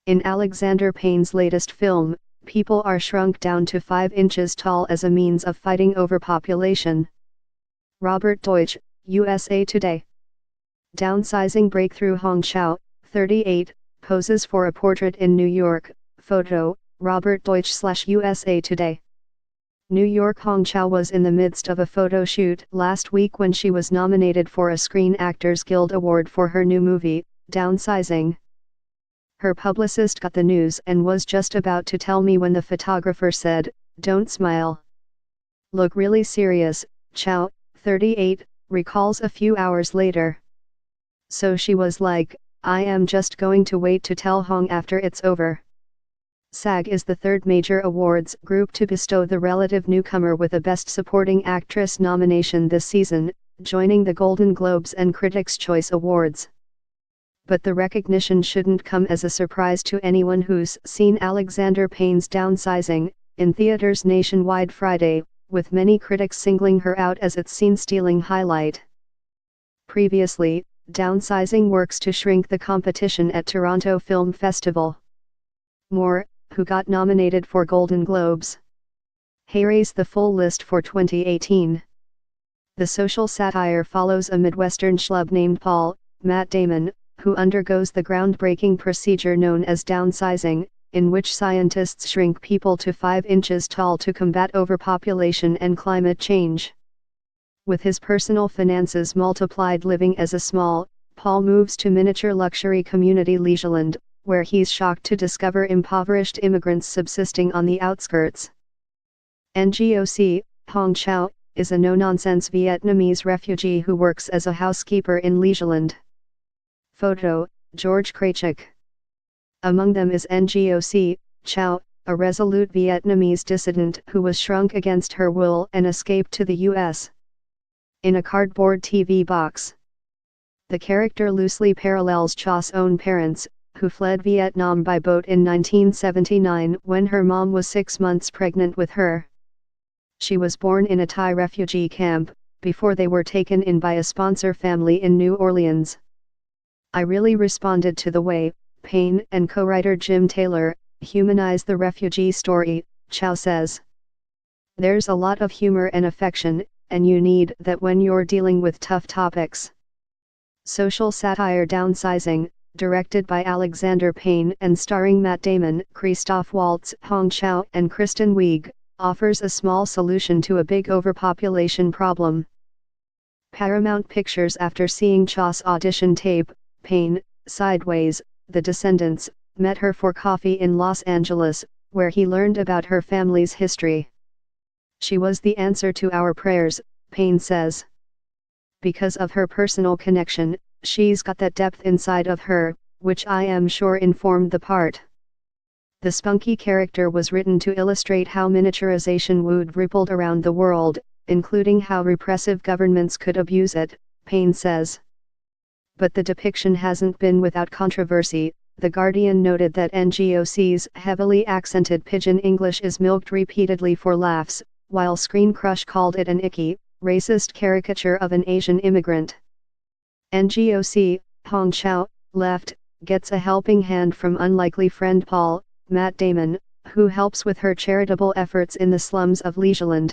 In Alexander Payne's latest film, people are shrunk down to 5 inches tall as a means of fighting overpopulation. Robert Deutsch, USA Today. Downsizing breakthrough. Hong Chau, 38, poses for a portrait in New York. Photo, Robert Deutsch / USA Today. New York. Hong Chau was in the midst of a photo shoot last week when she was nominated for a Screen Actors Guild Award for her new movie, Downsizing. Her publicist got the news and was just about to tell me when the photographer said, "Don't smile. Look really serious," Chau, 38, recalls a few hours later. So she was like, "I am just going to wait to tell Hong after it's over." SAG is the third major awards group to bestow the relative newcomer with a Best Supporting Actress nomination this season, joining the Golden Globes and Critics' Choice Awards. But the recognition shouldn't come as a surprise to anyone who's seen Alexander Payne's Downsizing in theaters nationwide Friday, with many critics singling her out as its scene-stealing highlight. Previously, Downsizing works to shrink the competition at Toronto Film Festival. More, who got nominated for Golden Globes. Here's the full list for 2018. The social satire follows a Midwestern schlub named Paul, Matt Damon, who undergoes the groundbreaking procedure known as downsizing, in which scientists shrink people to 5 inches tall to combat overpopulation and climate change. With his personal finances multiplied living as a small, Paul moves to miniature luxury community Leisure, where he's shocked to discover impoverished immigrants subsisting on the outskirts. NGOC, Hong Chau, is a no-nonsense Vietnamese refugee who works as a housekeeper in Leisure. Photo, George Krachik. Among them is NGOC, Chau, a resolute Vietnamese dissident who was shrunk against her will and escaped to the U.S. in a cardboard TV box. The character loosely parallels Chau's own parents, who fled Vietnam by boat in 1979 when her mom was 6 months pregnant with her. She was born in a Thai refugee camp, before they were taken in by a sponsor family in New Orleans. "I really responded to the way Payne and co-writer Jim Taylor humanize the refugee story," Chau says. "There's a lot of humor and affection, and you need that when you're dealing with tough topics." Social satire Downsizing, directed by Alexander Payne and starring Matt Damon, Christoph Waltz, Hong Chau and Kristen Wiig, offers a small solution to a big overpopulation problem. Paramount Pictures. After seeing Chau's audition tape, Payne, Sideways, The Descendants, met her for coffee in Los Angeles, where he learned about her family's history. "She was the answer to our prayers," Payne says. "Because of her personal connection, she's got that depth inside of her, which I am sure informed the part." The spunky character was written to illustrate how miniaturization would rippled around the world, including how repressive governments could abuse it, Payne says. But the depiction hasn't been without controversy. The Guardian noted that NGOC's heavily accented pidgin English is milked repeatedly for laughs, while Screen Crush called it an icky, racist caricature of an Asian immigrant. NGOC, Hong Chau, left, gets a helping hand from unlikely friend Paul, Matt Damon, who helps with her charitable efforts in the slums of Leisure.